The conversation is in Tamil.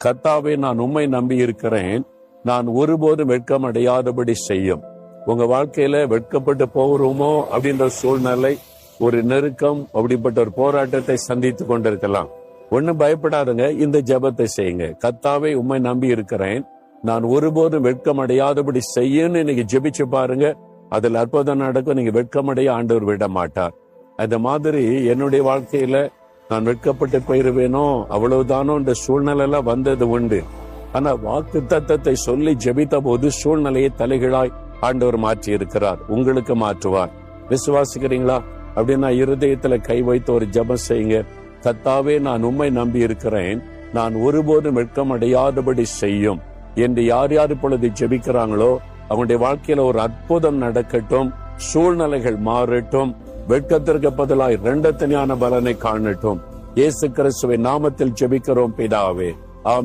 கர்த்தாவே, நான் உம்மை நம்பி இருக்கிறேன், நான் ஒருபோதும் வெட்கம் அடையாதபடி செய்யும். உங்க வாழ்க்கையில வெட்கப்பட்டு போகிறோமோ அப்படின்ற சூழ்நிலை, ஒரு நெருக்கம், அப்படிப்பட்ட ஒரு போராட்டத்தை சந்தித்து கொண்டிருக்கலாம். ஒன்னும் பயப்படாதுங்க, இந்த ஜெபத்தை செய்யுங்க. கர்த்தாவே, உம்மை நம்பி இருக்கிறேன், நான் ஒருபோதும் வெட்கம் அடையாதபடி செய்யன்னு இன்னைக்கு ஜெபிச்சு பாருங்க. அதுல அற்புதம் நடக்கும். நீங்க வெட்கமடைய ஆண்டவர் விட மாட்டார். அந்த மாதிரி என்னுடைய வாழ்க்கையில நான் வெட்கப்பட்டு போயிருவேனோ, அவ்வளவுதானோ என்ற சூழ்நிலை எல்லாம் வந்தது உண்டு. ஆனா வாக்கு தத்தத்தை சொல்லி ஜெபித்த போது சூழ்நிலையை தலைகீழாய் ஆண்டவர் மாற்றி இருக்கிறார். உங்களுக்கு மாற்றுவார். விசுவாசிக்கிறீங்களா? அப்படின்னா இருதயத்துல கை வைத்து ஒரு ஜெபம் செய்யுங்க. கர்த்தாவே, நான் உம்மை நம்பி இருக்கிறேன், நான் ஒருபோதும் வெட்கம் அடையாதபடி செய்யும் என்று யார் யார் இப்பொழுது ஜெபிக்கிறாங்களோ அவங்களுடைய வாழ்க்கையில ஒரு அற்புதம் நடக்கட்டும். சூழ்நிலைகள் மாறட்டும். வெட்கத்திற்கு பதிலாய் இரண்டத்தனியான பலனை காணட்டும். இயேசு கிறிஸ்துவின் நாமத்தில் ஜெபிக்கிறோம் பிதாவே, ஆமென்.